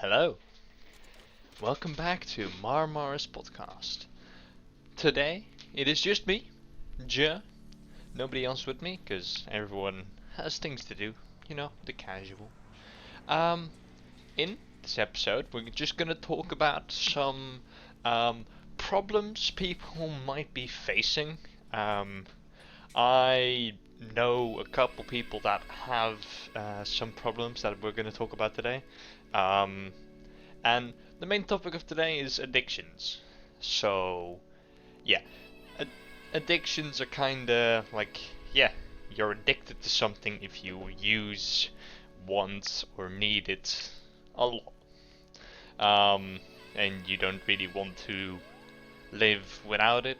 Hello, welcome back to Marmaris podcast. Today it is just me, Ja. Nobody else with me because everyone has things to do. The casual. Um, in this episode, we're just gonna talk about some problems people might be facing. I know a couple people that have some problems that we're gonna talk about today. Um, And the main topic of today is addictions. So, yeah, ad- addictions are kinda like, yeah, you're addicted to something if you use, want, or need it a lot. And you don't really want to live without it.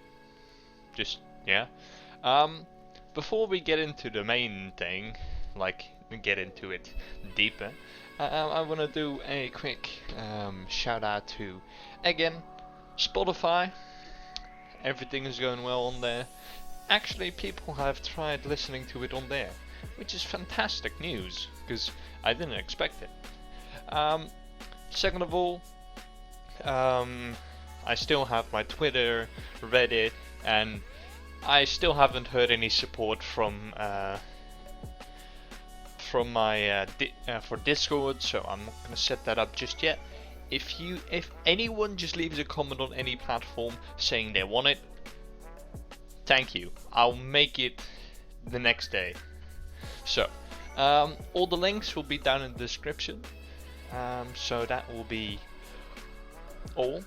Just, yeah. Um, Before we get into the main thing, like, get into it deeper, I want to do a quick shout out to, again, Spotify. Everything is going well on there. Actually, people have tried listening to it on there, which is fantastic news, because I didn't expect it. Um, Second of all, I still have my Twitter, Reddit, and I still haven't heard any support from my for Discord, so I'm not gonna set that up just yet. If anyone just leaves a comment on any platform saying they want it, thank you. I'll make it the next day. So, all the links will be down in the description. So that will be all.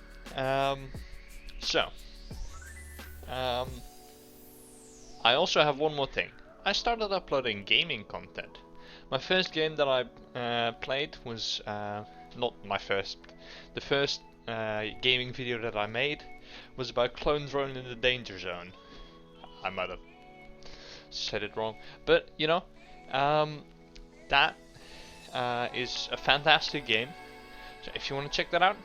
So, I also have one more thing. I started uploading gaming content. My first game that I played was not my first. The first gaming video that I made was about clones running in the danger zone. I might have said it wrong, but that is a fantastic game. So if you want to check that out,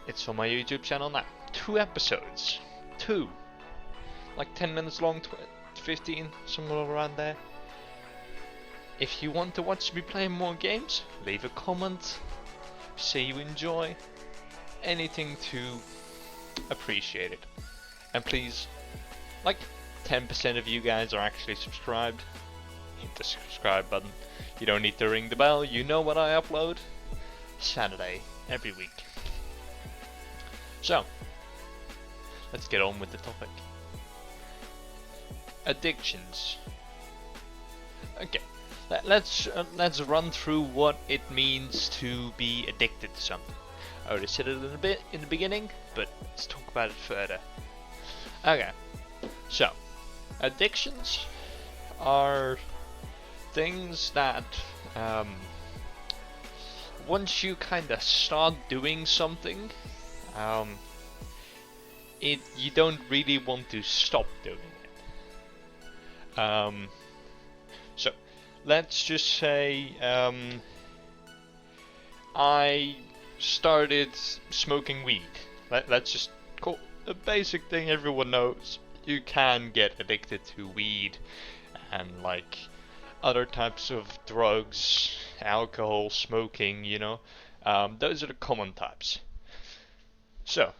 it's on my YouTube channel now. 2 episodes, like 10 minutes long, 15, somewhere around there. If you want to watch me play more games, leave a comment, say you enjoy, anything to appreciate it. And please, like 10% of you guys are actually subscribed. Hit the subscribe button. You don't need to ring the bell, you know what I upload. Saturday, every week. So, let's get on with the topic. Addictions. Okay. Let's run through what it means to be addicted to something. I already said it a bit in the beginning, but let's talk about it further. Okay, so addictions are things that once you kind of start doing something, you don't really want to stop doing it. So let's just say I started smoking weed. Let's just call a basic thing everyone knows. You can get addicted to weed and like other types of drugs, alcohol, smoking, those are the common types. So,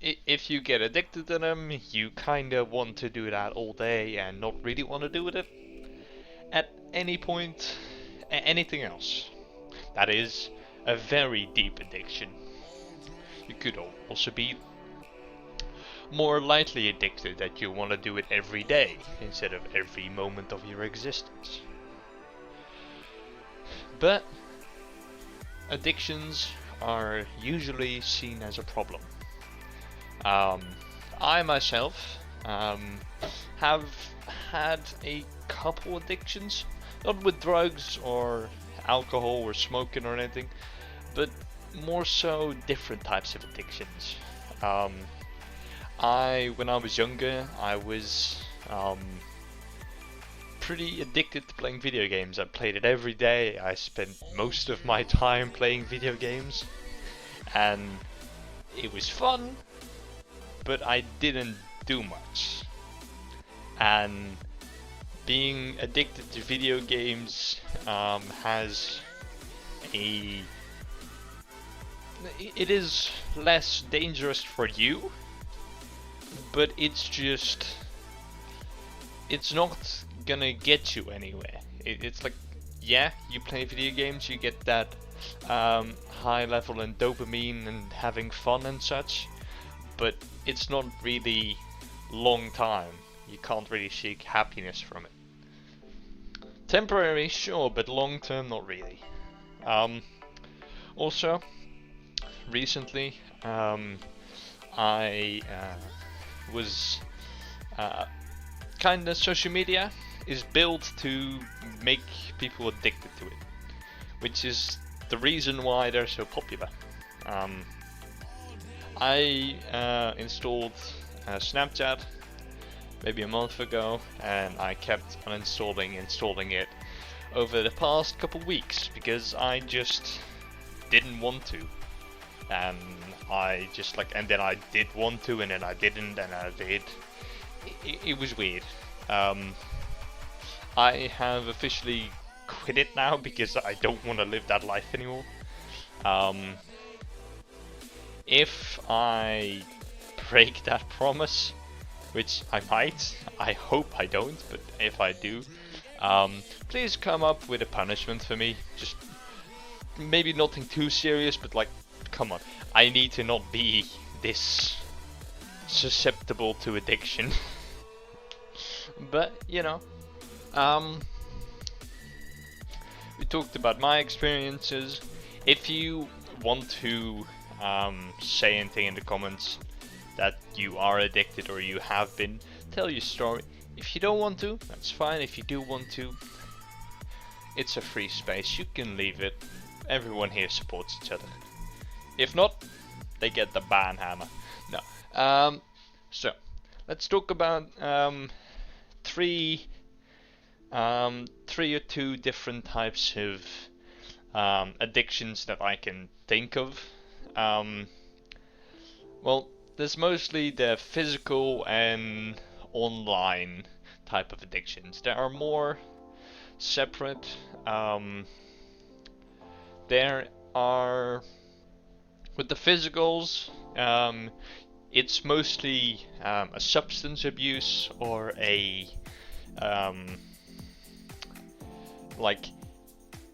if you get addicted to them, you kinda want to do that all day and not really want to do with it at any point, anything else. That is a very deep addiction. You could also be more lightly addicted, that you want to do it every day instead of every moment of your existence. But addictions are usually seen as a problem. I myself have had a couple addictions, not with drugs or alcohol or smoking or anything, but more so different types of addictions. When I was younger, I was pretty addicted to playing video games. I played it every day. I spent most of my time playing video games, and it was fun, but I didn't do much. And being addicted to video games has a it is less dangerous for you, but it's not gonna get you anywhere. It's like, yeah, you play video games, you get that high level in dopamine and having fun and such, but it's not really long time. You can't really seek happiness from it. Temporary, sure, but long term, not really. Also, recently, I was kinda social media is built to make people addicted to it, which is the reason why they're so popular. I installed Snapchat maybe a month ago, and I kept installing it over the past couple weeks because I just didn't want to, and and then I did want to, and then I didn't, and I did. It was weird. I have officially quit it now because I don't want to live that life anymore. If I break that promise, which I might, I hope I don't, but if I do, please come up with a punishment for me. Just maybe nothing too serious, but like, come on, I need to not be this susceptible to addiction. But, you know, we talked about my experiences. If you want to say anything in the comments that you are addicted or you have been, tell your story. If you don't want to, that's fine. If you do want to, it's a free space. You can leave it. Everyone here supports each other. If not, they get the ban hammer. No. So let's talk about three or two different types of addictions that I can think of. Well, there's mostly the physical and online type of addictions. There are more separate. There are, with the physicals, it's mostly a substance abuse or a like,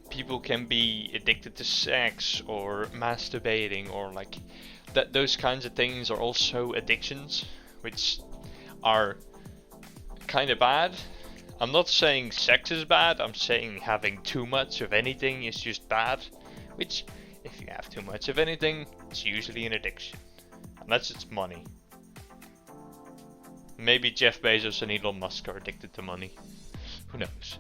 people can be addicted to sex or masturbating, or like that. Those kinds of things are also addictions, which are kind of bad. I'm not saying sex is bad, I'm saying having too much of anything is just bad, which, if you have too much of anything, it's usually an addiction, unless it's money. Maybe Jeff Bezos and Elon Musk are addicted to money, who knows.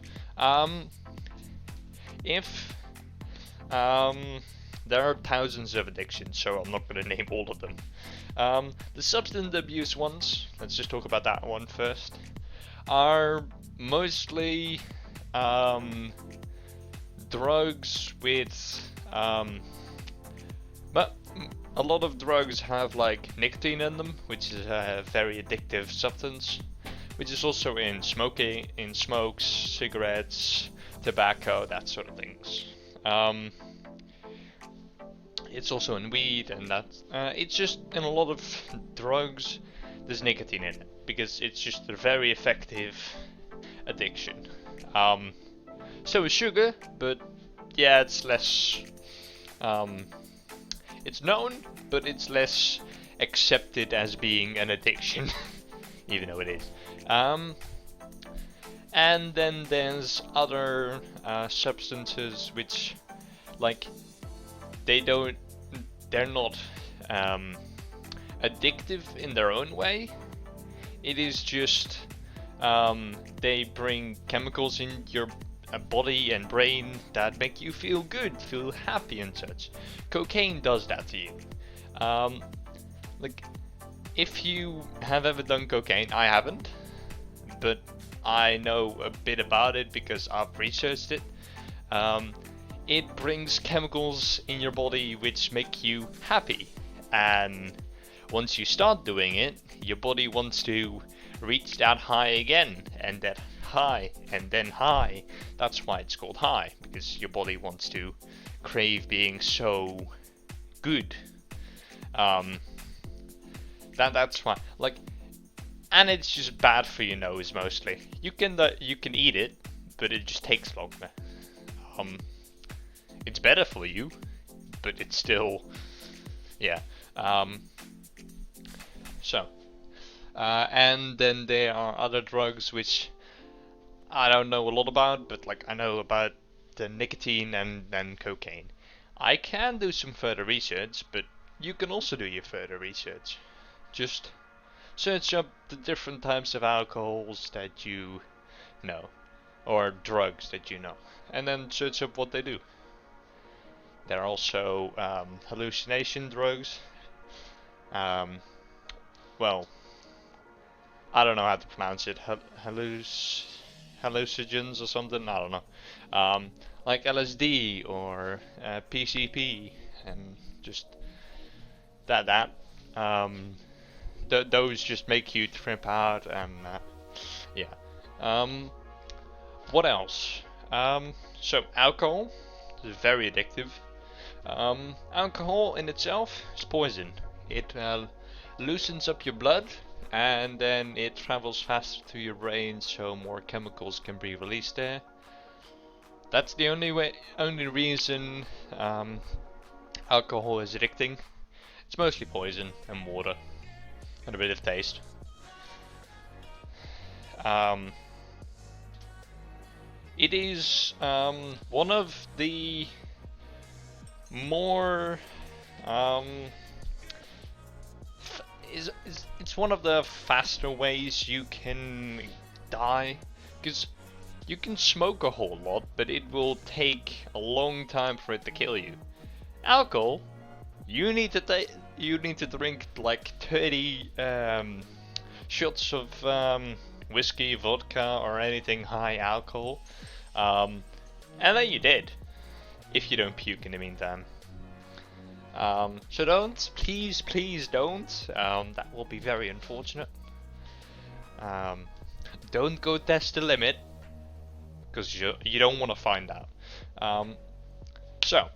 There are thousands of addictions, so I'm not going to name all of them. The substance abuse ones, let's just talk about that one first, are mostly drugs with but a lot of drugs have like nicotine in them, which is a very addictive substance, which is also in smokes, cigarettes, tobacco, that sort of things. It's also in weed, and it's just in a lot of drugs there's nicotine in it, because it's just a very effective addiction. So is sugar, but yeah, it's less it's known, but it's less accepted as being an addiction, even though it is. And then there's other substances which, like, they're not addictive in their own way. It is just they bring chemicals in your body and brain that make you feel good, feel happy and such. Cocaine does that to you. Like, if you have ever done cocaine, I haven't, but I know a bit about it because I've researched it. It brings chemicals in your body which make you happy, and once you start doing it, your body wants to reach that high again, and that high, and then high. That's why it's called high, because your body wants to crave being so good. Um, that's fine. Like, and it's just bad for your nose mostly. You can eat it, but it just takes longer. It's better for you, but it's still, yeah. So, and then there are other drugs which I don't know a lot about, but like I know about the nicotine and cocaine. I can do some further research, but you can also do your further research. Just search up the different types of alcohols that you know, or drugs that you know, and then search up what they do. There are also hallucination drugs. Um, well, I don't know how to pronounce it. Hallucinogens or something. I don't know. Like LSD or PCP, and just that. Um, those just make you trip out, and yeah. Um, what else? So alcohol is very addictive. Alcohol in itself is poison. It loosens up your blood, and then it travels faster to your brain, so more chemicals can be released there. That's the only reason alcohol is addicting. It's mostly poison and water and a bit of taste. Um, it is one of the more it's one of the faster ways you can die, because you can smoke a whole lot, but it will take a long time for it to kill you. Alcohol, you need to drink like 30 shots of whiskey, vodka, or anything high alcohol, and then you're dead if you don't puke in the meantime. So please don't. That will be very unfortunate. Don't go test the limit, because you don't want to find out. So,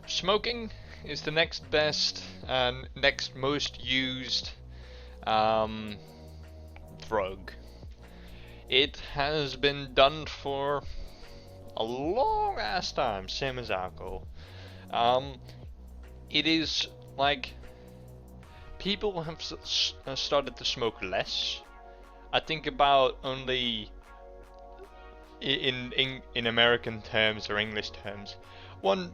smoking is the next best and next most used drug. It has been done for a long ass time, same as alcohol. It is like people have started to smoke less. I think about only in American terms or English terms, like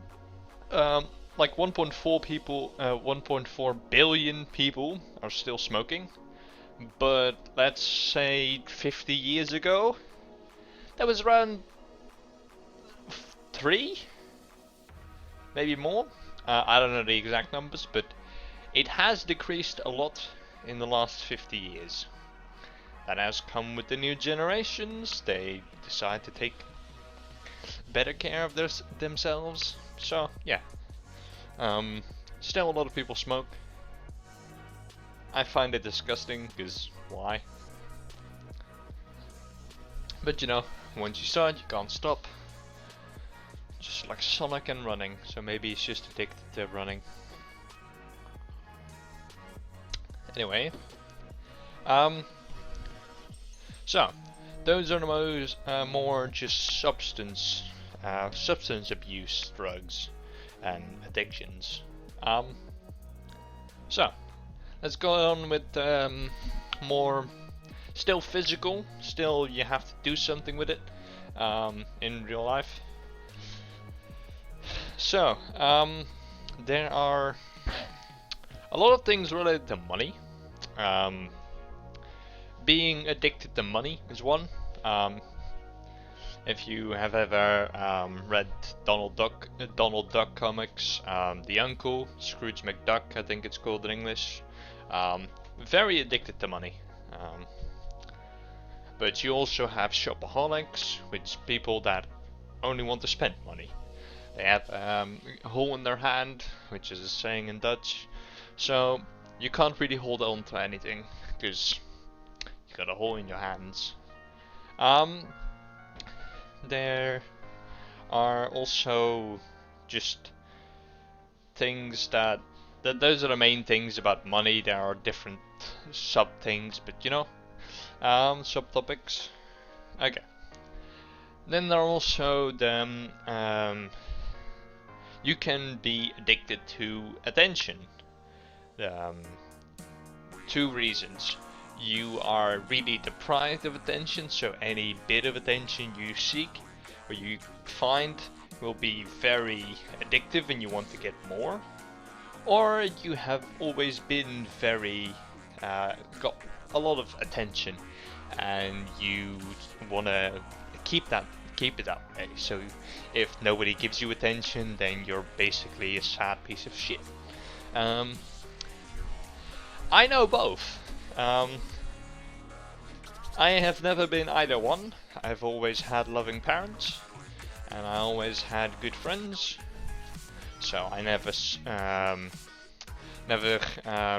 1.4 billion people are still smoking. But let's say 50 years ago, that was around 3, maybe more. I don't know the exact numbers, but it has decreased a lot in the last 50 years. That has come with the new generations. They decide to take better care of themselves. So yeah, still a lot of people smoke. I find it disgusting, because why? But you know, once you start, you can't stop. Just like Sonic and running, so maybe he's just addicted to running. Anyway, so those are the most more just substance abuse drugs and addictions. So let's go on with more still physical. Still, you have to do something with it in real life. So, there are a lot of things related to money. Being addicted to money is one. If you have ever read Donald Duck comics, The Uncle, Scrooge McDuck, I think it's called in English, very addicted to money. But you also have shopaholics, which people that only want to spend money. They have a hole in their hand, which is a saying in Dutch. So you can't really hold on to anything, because you got a hole in your hands. There are also just things that those are the main things about money. There are different sub things, but you know, subtopics. Okay. Then there are also the you can be addicted to attention. Um, Two reasons. You are really deprived of attention, so any bit of attention you seek or you find will be very addictive and you want to get more. Or you have always been very got a lot of attention and you want to keep it that way. So if nobody gives you attention, then you're basically a sad piece of shit. I know both. I have never been either one. I've always had loving parents, and I always had good friends. So I never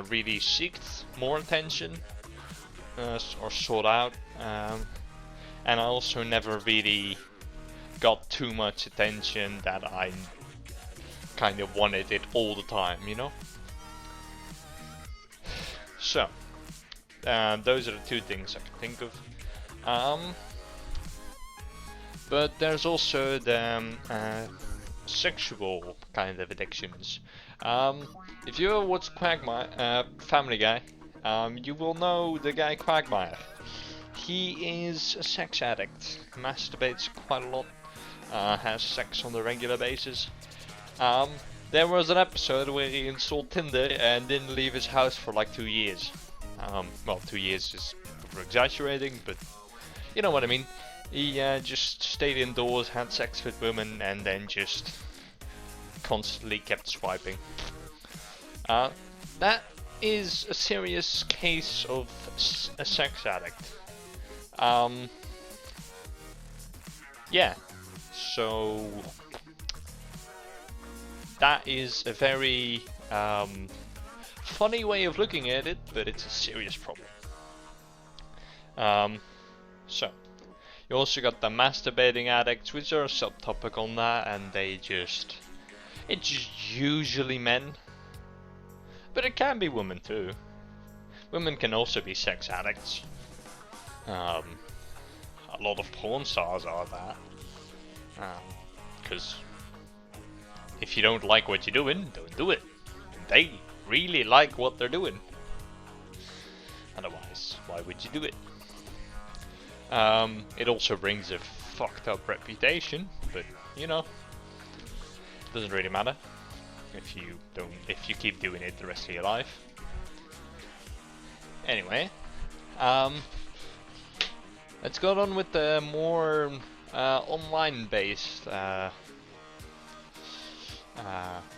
really sought more attention or sought out, and I also never really got too much attention that I kind of wanted it all the time, you know. So, those are the two things I can think of. But there's also the sexual kind of addictions. If you ever watch Quagmire, Family Guy, you will know the guy Quagmire. He is a sex addict, masturbates quite a lot, has sex on a regular basis. There was an episode where he installed Tinder and didn't leave his house for like 2 years. Well, 2 years is over-exaggerating, but you know what I mean. He just stayed indoors, had sex with women, and then just constantly kept swiping. That is a serious case of a sex addict. Yeah, so that is a very funny way of looking at it, but it's a serious problem. So, you also got the masturbating addicts, which are a subtopic on that, and it's just usually men, but it can be women too. Women can also be sex addicts. A lot of porn stars are that, because if you don't like what you're doing, don't do it. They really like what they're doing. Otherwise, why would you do it? It also brings a fucked up reputation, but you know, doesn't really matter if you keep doing it the rest of your life. Anyway, let's go on with the more online-based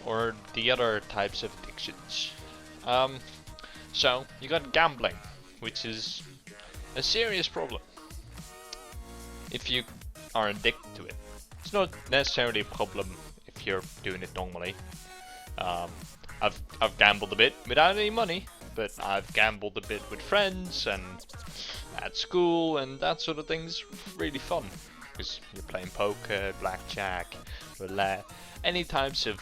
or the other types of addictions. So you got gambling, which is a serious problem if you are addicted to it. It's not necessarily a problem if you're doing it normally. I've gambled a bit without any money, but I've gambled a bit with friends and at school, and that sort of thing's really fun because you're playing poker, blackjack, roulette, any types of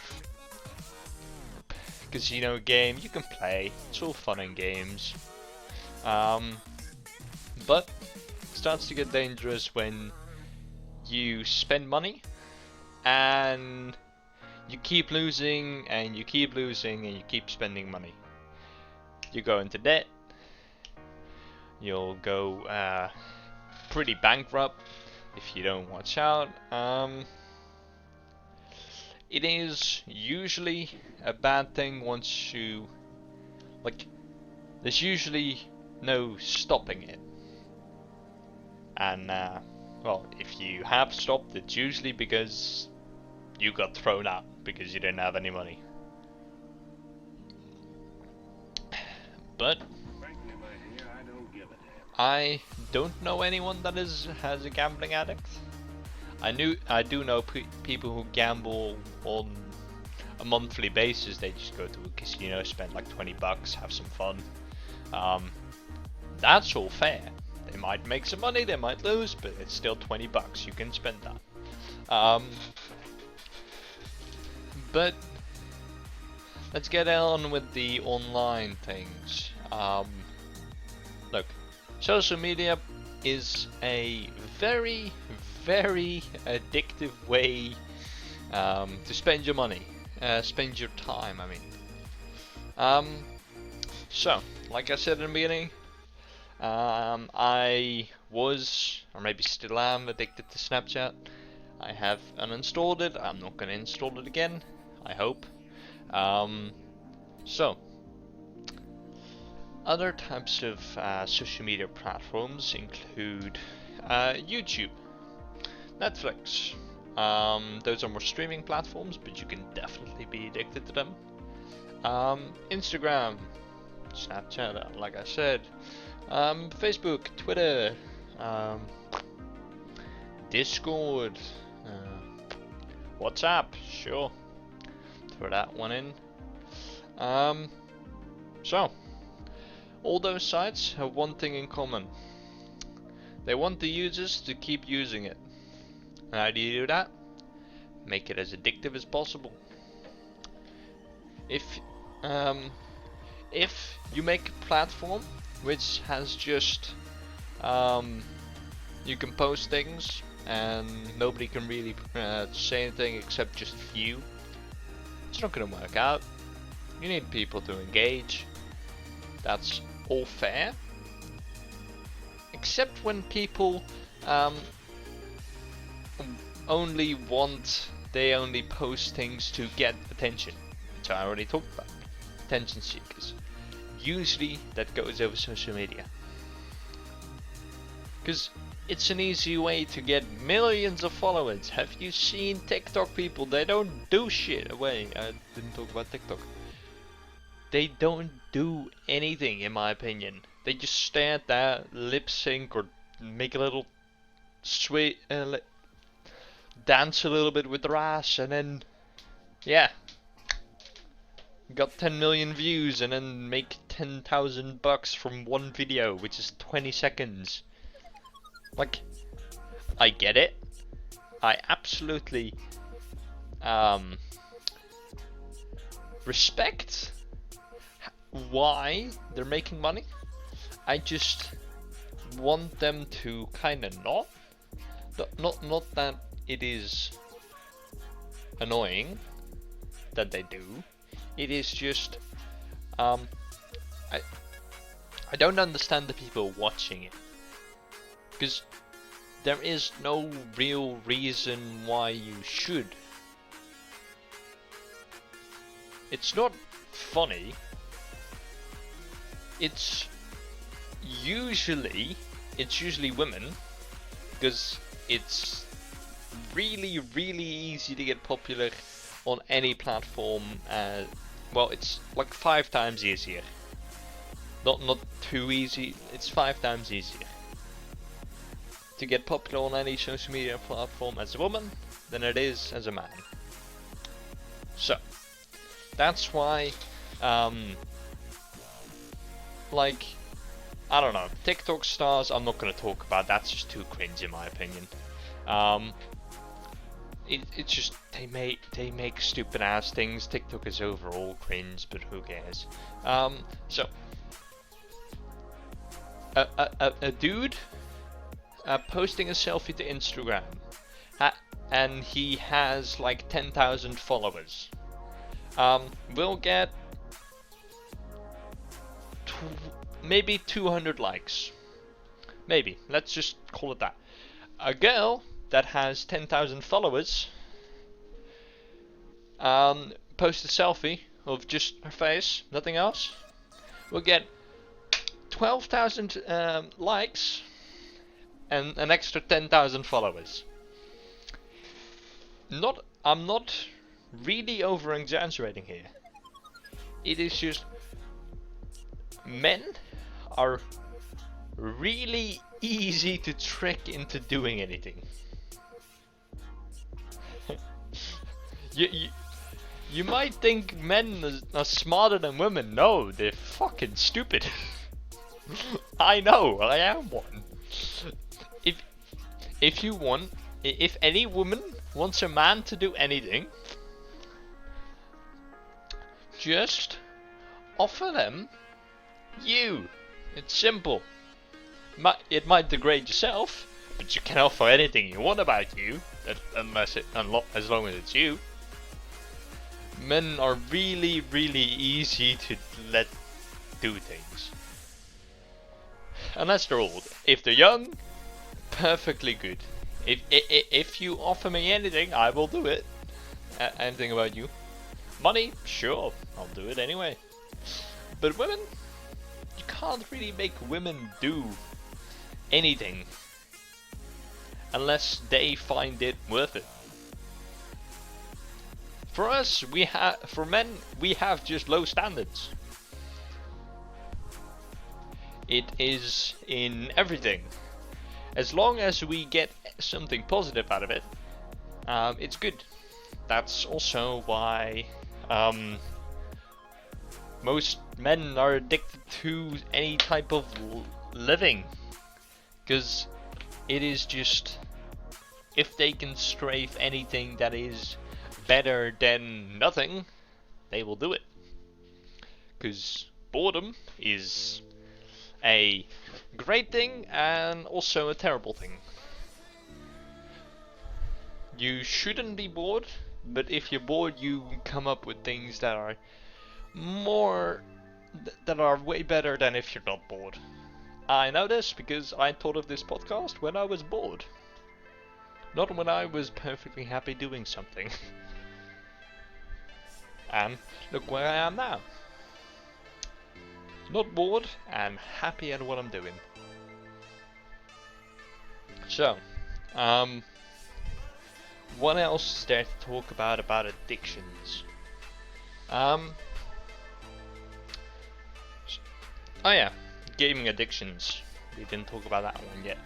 casino game you can play. It's all fun and games. But it starts to get dangerous when you spend money and you keep losing and you keep losing and you keep spending money. You go into debt. You'll go pretty bankrupt if you don't watch out. It is usually a bad thing once you, like, there's usually no stopping it. And, well, if you have stopped, it's usually because you got thrown out because you didn't have any money. But I don't know anyone that has a gambling addict. I do know people who gamble on a monthly basis. They just go to a casino, spend like $20, have some fun. That's all fair. They might make some money, they might lose, but it's still $20. You can spend that. But let's get on with the online things. Look, social media is a very, very addictive way to spend your money, spend your time, I mean. So, like I said in the beginning, I was, or maybe still am, addicted to Snapchat. I have uninstalled it. I'm not going to install it again, I hope. So, other types of social media platforms include YouTube, Netflix. Those are more streaming platforms, but you can definitely be addicted to them. Instagram, Snapchat, like I said. Facebook, Twitter, Discord, WhatsApp, sure, throw that one in. So, all those sites have one thing in common. They want the users to keep using it. And how do you do that? Make it as addictive as possible. If you make a platform which has just you can post things and nobody can really say anything except just you, it's not going to work out. You need people to engage. That's all fair, except when people only post things to get attention, which I already talked about. Attention seekers. Usually that goes over social media, because it's an easy way to get millions of followers. Have you seen TikTok people? They don't do shit. Wait, I didn't talk about TikTok. They don't do anything, in my opinion. They just stand there, lip sync, or make a little sweet, dance a little bit with their ass, and then, yeah, got 10 million views, and then make $10,000 from one video, which is 20 seconds. Like, I get it. I absolutely respect why they're making money. I just want them to kind of not that it is annoying that they do. It is just I don't understand the people watching it, because there is no real reason why you should. It's not funny. It's usually women, because it's really easy to get popular on any platform. Well, it's like 5 times easier. Not too easy. It's 5 times easier to get popular on any social media platform as a woman than it is as a man. So that's why, like, I don't know, TikTok stars, I'm not gonna talk about. That's just too cringe in my opinion. It's just they make stupid ass things. TikTok is overall cringe, but who cares? So a dude posting a selfie to Instagram, and he has like 10,000 followers, will get maybe 200 likes. Maybe, let's just call it that. A girl that has 10,000 followers post a selfie of just her face, nothing else, will get 12,000 likes and an extra 10,000 followers. I'm not really over exaggerating here. It is just men are really easy to trick into doing anything. You might think men are smarter than women. No, they're fucking stupid. I know, I am one. If any woman wants a man to do anything, Just offer them you. It's simple. It might degrade yourself, but you can offer anything you want about you, as long as it's you. Men are really, really easy to let do things. Unless they're old. If they're young, perfectly good. If you offer me anything, I will do it. Anything about you? Money? Sure, I'll do it anyway. But women? You can't really make women do anything unless they find it worth it. For us, for men, we have just low standards. It is in everything. As long as we get something positive out of it, it's good. That's also why most men are addicted to any type of living. Because it is just, if they can strafe anything that is better than nothing, they will do it. Because boredom is a great thing and also a terrible thing. You shouldn't be bored, but if you're bored, you come up with things that are way better than if you're not bored. I know this because I thought of this podcast when I was bored, not when I was perfectly happy doing something. And look where I am now. Not bored and happy at what I'm doing. So, what else is there to talk about addictions? Oh yeah, gaming addictions. We didn't talk about that one yet.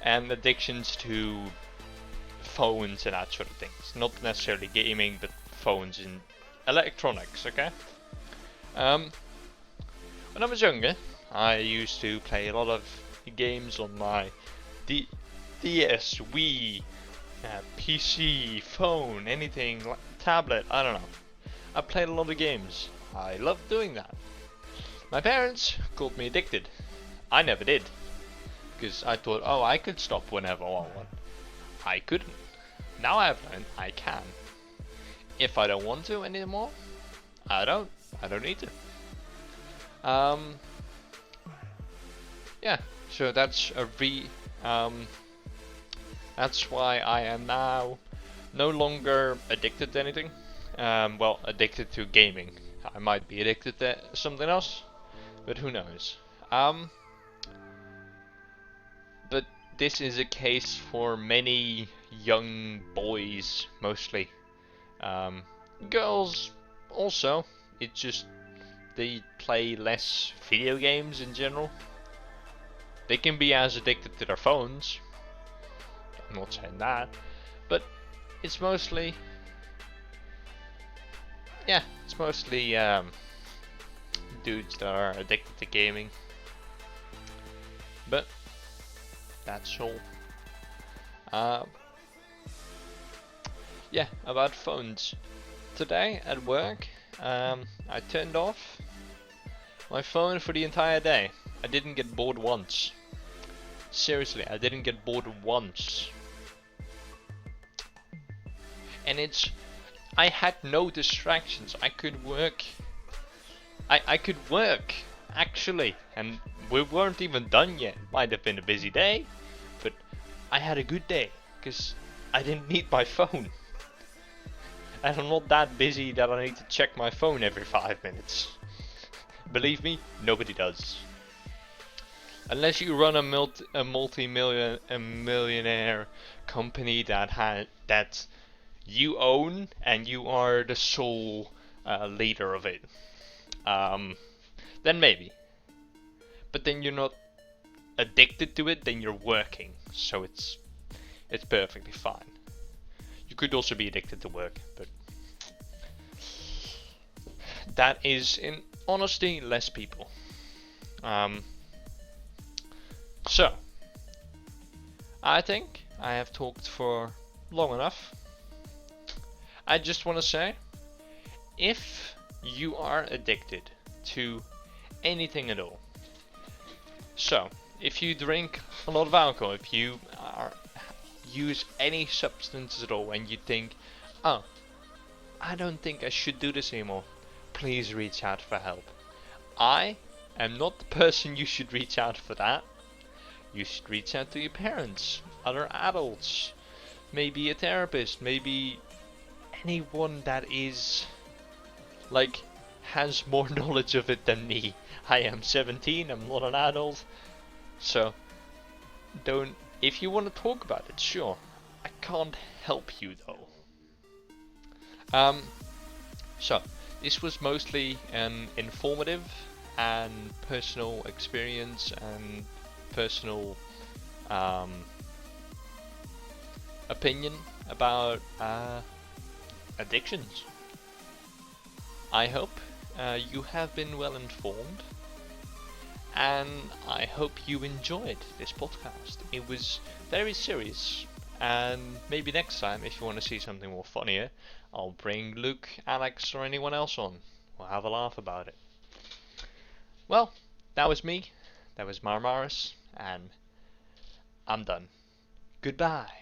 And addictions to phones and that sort of things. Not necessarily gaming, but phones and electronics, okay? When I was younger, I used to play a lot of games on my DS, Wii, PC, phone, anything, tablet, I don't know. I played a lot of games. I loved doing that. My parents called me addicted. I never did. Because I thought, oh, I could stop whenever I want. I couldn't. Now I've learned I can. If I don't want to anymore, I don't need to. Yeah, so that's that's why I am now no longer addicted to anything. Well, addicted to gaming. I might be addicted to something else, but who knows. But this is a case for many young boys, mostly. Girls also. It's just they play less video games in general. They can be as addicted to their phones. I'm not saying that, but it's mostly, yeah, it's mostly dudes that are addicted to gaming. But that's all. Yeah, about phones. Today at work, I turned off my phone for the entire day. I didn't get bored once. Seriously, I didn't get bored once. And I had no distractions. I could work. I could work, actually. And we weren't even done yet. Might have been a busy day, but I had a good day because I didn't need my phone. And I'm not that busy that I need to check my phone every 5 minutes. Believe me, nobody does. Unless you run a multi-millionaire company that you own and you are the sole leader of it, then maybe. But then you're not addicted to it. Then you're working, so it's perfectly fine. You could also be addicted to work, but that is, in honesty, less people. So, I think I have talked for long enough. I just want to say, if you are addicted to anything at all, so if you drink a lot of alcohol, if you use any substance at all and you think, oh, I don't think I should do this anymore, please reach out for help. I am not the person you should reach out for that. You should reach out to your parents, other adults, maybe a therapist, maybe anyone that is like has more knowledge of it than me. I am 17, I'm not an adult, so don't. If you want to talk about it, sure. I can't help you though. So this was mostly an informative and personal experience and personal opinion about addictions. I hope you have been well informed, and I hope you enjoyed this podcast. It was very serious, and maybe next time, if you want to see something more funnier, I'll bring Luke, Alex, or anyone else on. We'll have a laugh about it. Well, that was me. That was Marmaris, and I'm done. Goodbye.